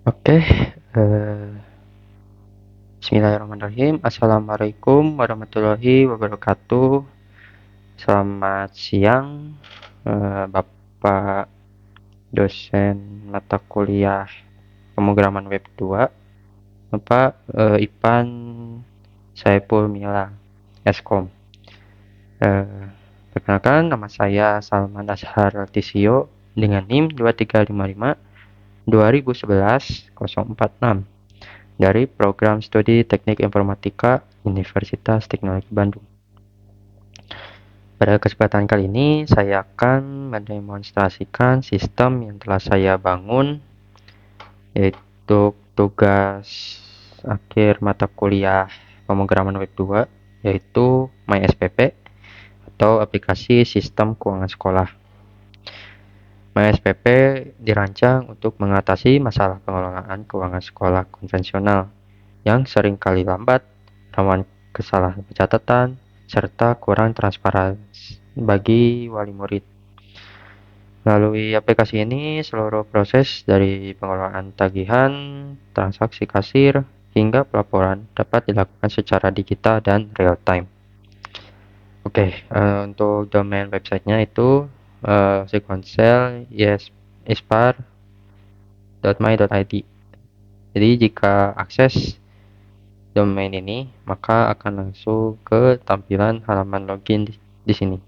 Oke, bismillahirrahmanirrahim. Assalamualaikum warahmatullahi wabarakatuh. Selamat siang, Bapak dosen mata kuliah pemrograman web 2, Bapak Ipan Saiful Mila, Eskom. Perkenalkan, nama saya Salman Ashar Tisio dengan NIM 2355 2011 046 dari Program Studi Teknik Informatika Universitas Teknologi Bandung. Pada kesempatan kali ini, saya akan mendemonstrasikan sistem yang telah saya bangun, yaitu tugas akhir mata kuliah pemrograman web 2, yaitu MySPP atau aplikasi sistem keuangan sekolah. MySPP dirancang untuk mengatasi masalah pengelolaan keuangan sekolah konvensional yang sering kali lambat, rawan kesalahan pencatatan, serta kurang transparan bagi wali murid. Melalui aplikasi ini, seluruh proses dari pengelolaan tagihan, transaksi kasir, hingga pelaporan dapat dilakukan secara digital dan real time. Oke, untuk domain websitenya itu Sequencel ispar.my.id. Jadi jika akses domain ini, maka akan langsung ke tampilan halaman login di sini.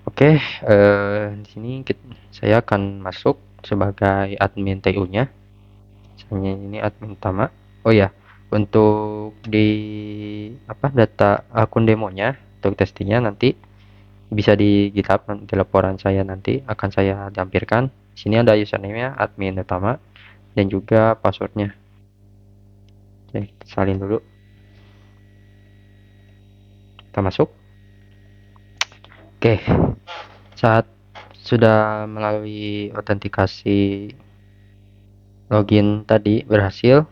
Oke, di sini saya akan masuk sebagai admin TU-nya. Misalnya ini admin utama. Oh ya, untuk di data akun demonya untuk testingnya nanti bisa di GitHub, di laporan saya nanti akan saya lampirkan. Di sini ada username-nya admin utama dan juga passwordnya. Oke, salin dulu. Kita masuk. Oke, saat sudah melalui autentikasi login tadi berhasil,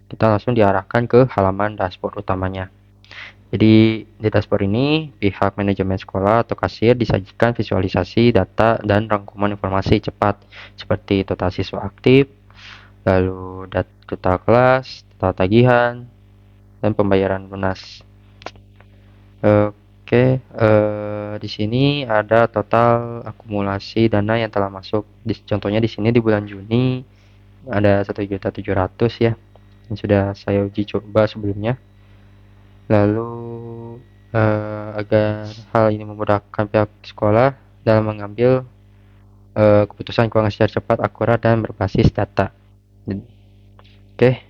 kita langsung diarahkan ke halaman dashboard utamanya. Jadi di dashboard ini, pihak manajemen sekolah atau kasir disajikan visualisasi data dan rangkuman informasi cepat seperti total siswa aktif, lalu total kelas, total tagihan, dan pembayaran lunas. Oke, di sini ada total akumulasi dana yang telah masuk. Contohnya di sini di bulan Juni ada 1.700.000 ya, yang sudah saya uji coba sebelumnya. Lalu agar hal ini memudahkan pihak sekolah dalam mengambil keputusan keuangan secara cepat, akurat, dan berbasis data. Oke,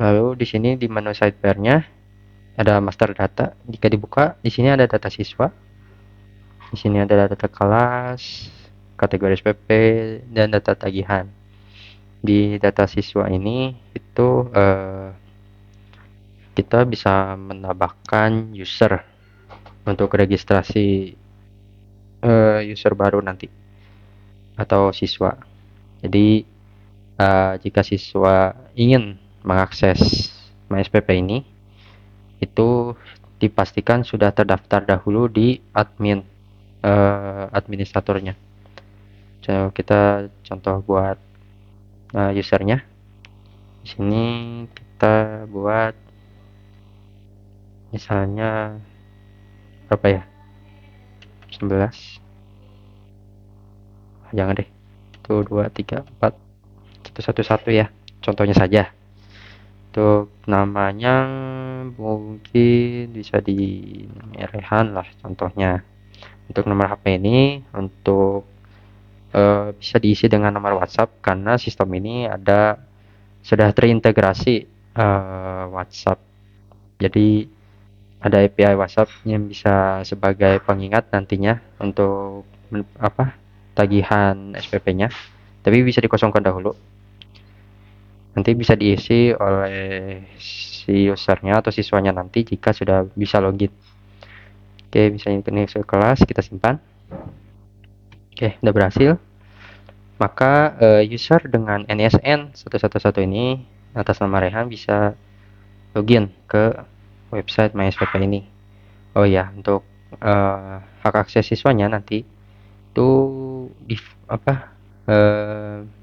lalu di sini di menu sidebar-nya ada master data. Jika dibuka, di sini ada data siswa. Di sini ada data kelas, kategori SPP, dan data tagihan. Di data siswa ini itu kita bisa menambahkan user untuk registrasi user baru nanti atau siswa. Jadi jika siswa ingin mengakses MySPP ini, itu dipastikan sudah terdaftar dahulu di admin administratornya. So, kita contoh buat usernya. Di sini kita buat misalnya berapa ya? 19. Jangan deh. 1 2 3 4 1 1 1 ya. Contohnya saja. Untuk namanya mungkin bisa di Rehan lah contohnya. Untuk nomor HP ini untuk bisa diisi dengan nomor WhatsApp karena sistem ini sudah terintegrasi WhatsApp. Jadi ada API WhatsApp yang bisa sebagai pengingat nantinya untuk tagihan SPP-nya. Tapi bisa dikosongkan dahulu. Nanti bisa diisi oleh si usernya atau siswanya nanti jika sudah bisa login. Oke, misalnya ini ke kelas, kita simpan. Oke, udah berhasil. Maka user dengan NISN 111 ini atas nama Rehan bisa login ke website MySPP ini. Oh ya, untuk hak akses siswanya nanti itu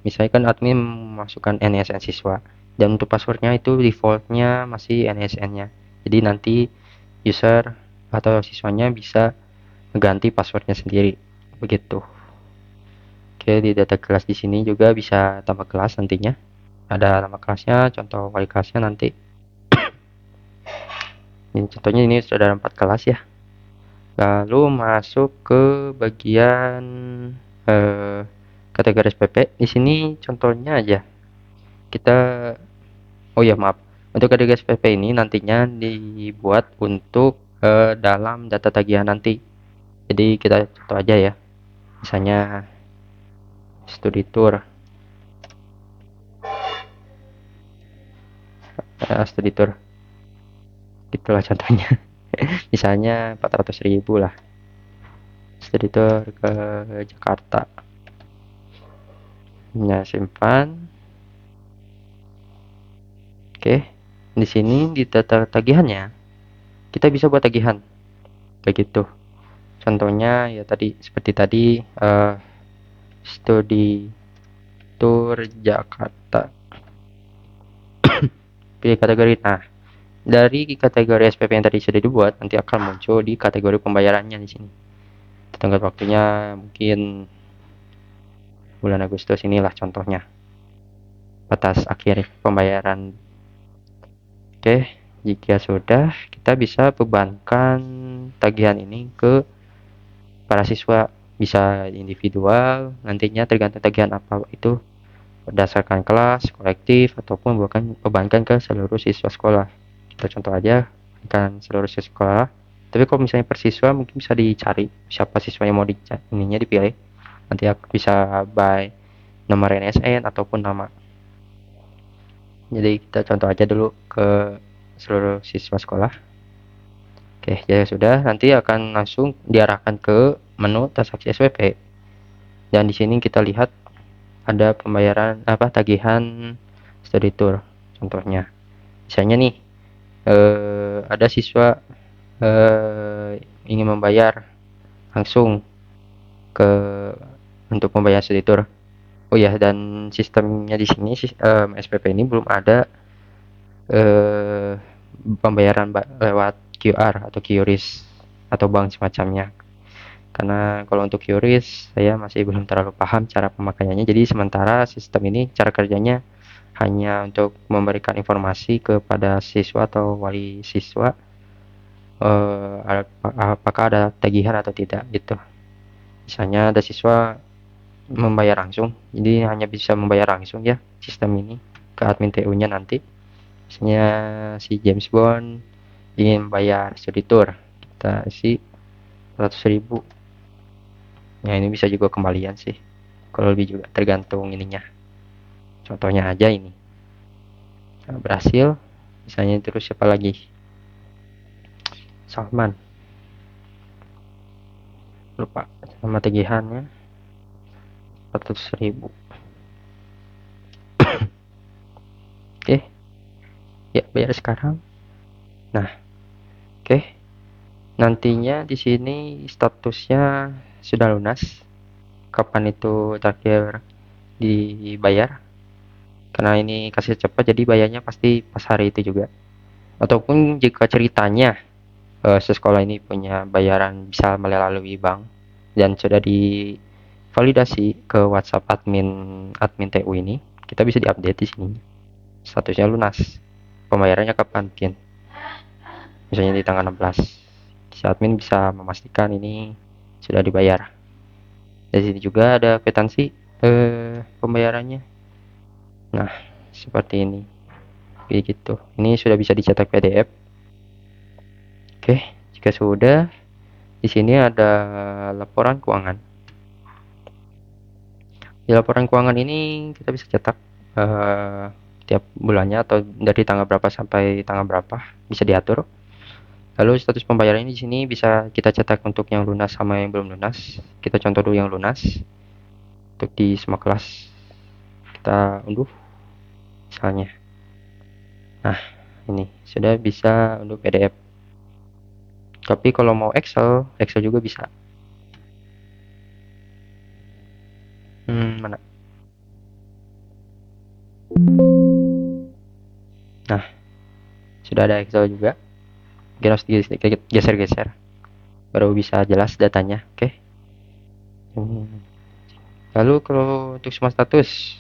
misalnya kan admin memasukkan NISN siswa, dan untuk passwordnya itu defaultnya masih NISN-nya. Jadi nanti user atau siswanya bisa mengganti passwordnya sendiri, begitu. Oke, di data kelas di sini juga bisa tambah kelas nantinya. Ada nama kelasnya, contoh wali kelasnya nanti. Ini contohnya ini sudah ada 4 kelas ya. Lalu masuk ke bagian eh, kategori SPP. Di sini contohnya aja. Kita oh ya maaf. Untuk kategori SPP ini nantinya dibuat untuk dalam data tagihan nanti. Jadi kita contoh aja ya. Misalnya studi tour. Studi tour. Itulah contohnya. Misalnya 400.000 lah. Studi tour ke Jakarta. Nah, simpan. Oke. Di sini di data tagihannya kita bisa buat tagihan begitu. Contohnya ya tadi seperti tadi studi tour Jakarta. Pilih kategori. Nah, dari kategori SPP yang tadi sudah dibuat nanti akan muncul di kategori pembayarannya di sini. Tenggat waktunya mungkin bulan Agustus, inilah contohnya. Batas akhir pembayaran. Oke, jika sudah kita bisa bebankan tagihan ini ke para siswa, bisa individual, nantinya tergantung tagihan apa itu berdasarkan kelas, kolektif, ataupun bahkan bebankan ke seluruh siswa sekolah. Kita contoh aja kan seluruh siswa sekolah. Tapi kalau misalnya per siswa mungkin bisa dicari siapa siswa yang mau ininya dipilih. Nanti bisa by nomor NSN ataupun nama. Jadi kita contoh aja dulu ke seluruh siswa sekolah. Oke, jadi sudah, nanti akan langsung diarahkan ke menu transaksi SPP. Dan di sini kita lihat ada pembayaran tagihan study tour contohnya. Misalnya nih ada siswa ingin membayar langsung ke untuk membayar study tour. Oh ya, dan sistemnya di sini SPP ini belum ada pembayaran lewat QR atau QRIS atau bank semacamnya. Karena kalau untuk QRIS saya masih belum terlalu paham cara pemakaiannya. Jadi sementara sistem ini cara kerjanya hanya untuk memberikan informasi kepada siswa atau wali siswa apakah ada tagihan atau tidak gitu. Misalnya ada siswa membayar langsung, jadi hanya bisa membayar langsung ya sistem ini ke admin TU-nya nanti. Misalnya si James Bond ingin membayar studi tour, kita isi 100.000. Ya ini bisa juga kembalian sih, kalau lebih juga tergantung ininya. Contohnya aja ini berhasil. Misalnya terus siapa lagi, Salman, lupa sama tagihannya 400.000. Oke ya, bayar sekarang. Nah, oke, nantinya di sini statusnya sudah lunas, kapan itu terakhir dibayar. Karena ini kasih cepat jadi bayarnya pasti pas hari itu juga. Ataupun jika ceritanya sekolah ini punya bayaran bisa melalui bank dan sudah divalidasi ke WhatsApp admin admin TU ini, kita bisa diupdate di sini statusnya lunas, pembayarannya kapan mungkin, misalnya di tanggal 16, si admin bisa memastikan ini sudah dibayar. Di sini juga ada kwitansi pembayarannya. Nah, seperti ini. Begitu. Ini sudah bisa dicetak PDF. Oke, jika sudah, di sini ada laporan keuangan. Di laporan keuangan ini kita bisa cetak tiap bulannya atau dari tanggal berapa sampai tanggal berapa bisa diatur. Lalu status pembayaran ini di sini bisa kita cetak untuk yang lunas sama yang belum lunas. Kita contoh dulu yang lunas. Untuk di semua kelas kita unduh misalnya. Nah, ini sudah bisa untuk PDF. Tapi kalau mau Excel juga bisa. Mana? sudah ada Excel juga, mungkin harus geser-geser baru bisa jelas datanya. Oke. Lalu kalau untuk semua status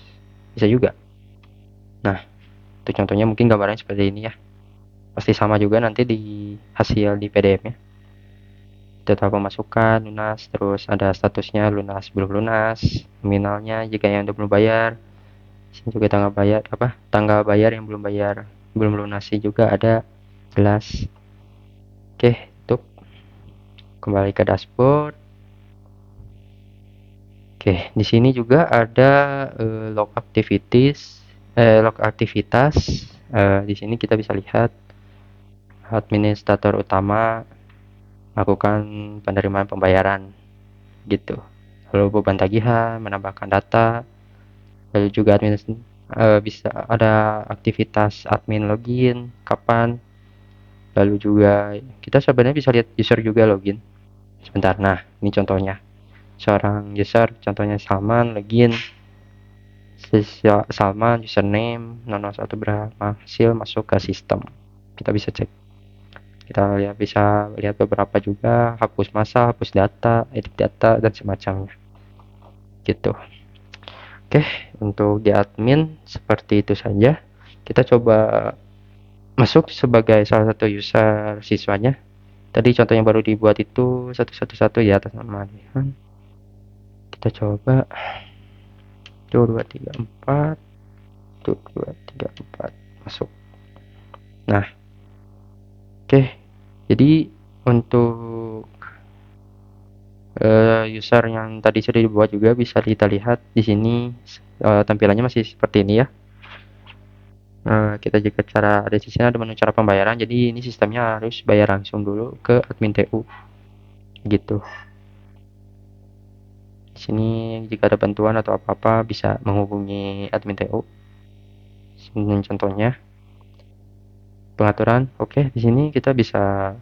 bisa juga. Nah, untuk contohnya mungkin gambarnya seperti ini ya, pasti sama juga nanti di hasil di PDF nya. Data pemasukan lunas, terus ada statusnya lunas belum lunas, nominalnya jika yang belum bayar, sini juga tanggal bayar yang belum lunasi juga ada jelas. Oke, untuk kembali ke dashboard. Oke, di sini juga ada log aktivitas. Di sini kita bisa lihat administrator utama melakukan penerimaan pembayaran gitu. Lalu beban tagihan, menambahkan data, lalu juga bisa ada aktivitas admin login kapan, lalu juga kita sebenarnya bisa lihat user juga login sebentar. Nah, ini contohnya seorang user, contohnya Salman login, Salman username 001 berhasil masuk ke sistem. Kita bisa cek, kita bisa lihat beberapa juga, hapus masa, hapus data, edit data dan semacamnya gitu. Oke, untuk di admin seperti itu saja. Kita coba masuk sebagai salah satu user siswanya. Tadi contoh yang baru dibuat itu 111 ya atas nama Adihan. Kita coba 2234 2234 masuk. Nah, oke. Jadi untuk user yang tadi sudah dibuat juga bisa kita lihat di sini tampilannya masih seperti ini ya. Kita juga cara ada di sini ada menu cara pembayaran, jadi ini sistemnya harus bayar langsung dulu ke admin TU gitu. Di sini jika ada bantuan atau apa-apa bisa menghubungi admin TU. Ini contohnya pengaturan. Oke, di sini kita bisa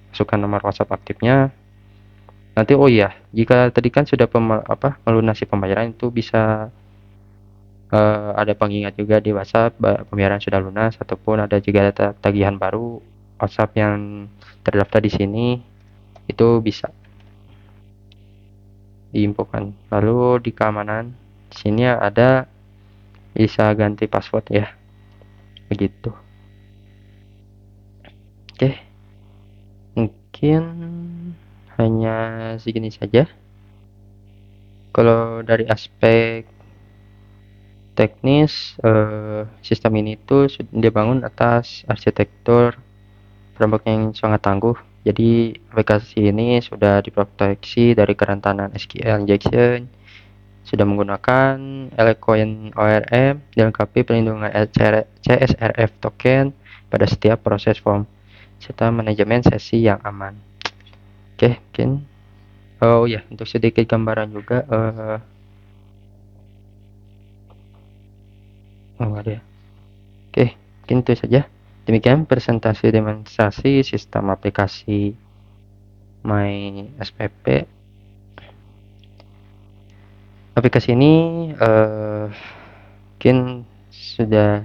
masukkan nomor WhatsApp aktifnya. Nanti oh iya, jika tadi kan sudah melunasi pembayaran itu bisa ada pengingat juga di WhatsApp pembayaran sudah lunas, ataupun ada juga data tagihan baru WhatsApp yang terdaftar di sini itu bisa diinfokan. Lalu di keamanan di sini ada bisa ganti password ya, begitu. Oke, mungkin hanya segini saja. Kalau dari aspek teknis, sistem ini tuh dibangun atas arsitektur framework yang sangat tangguh. Jadi aplikasi ini sudah diproteksi dari kerentanan SQL injection, sudah menggunakan Eloquent ORM, dilengkapi perlindungan CSRF token pada setiap proses form, serta manajemen sesi yang aman. Oke, mungkin oh ya, untuk sedikit gambaran juga ada. Oke, mungkin itu saja. Demikian presentasi demonstrasi sistem aplikasi My SPP. Aplikasi ini mungkin sudah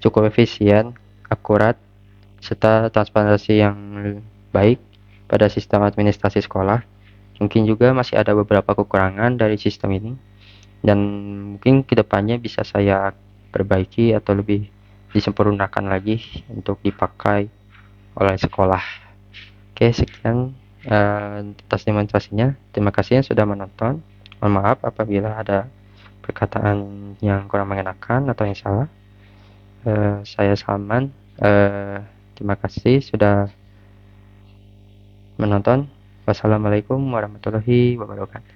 cukup efisien, akurat, serta transparansi yang baik pada sistem administrasi sekolah. Mungkin juga masih ada beberapa kekurangan dari sistem ini, dan mungkin kedepannya bisa saya perbaiki atau lebih disempurnakan lagi untuk dipakai oleh sekolah. Oke, sekian atas demonstrasinya. Terima kasih yang sudah menonton. Mohon maaf apabila ada perkataan yang kurang mengenakan atau yang salah. Saya Salman. Terima kasih sudah menonton. Wassalamualaikum warahmatullahi wabarakatuh.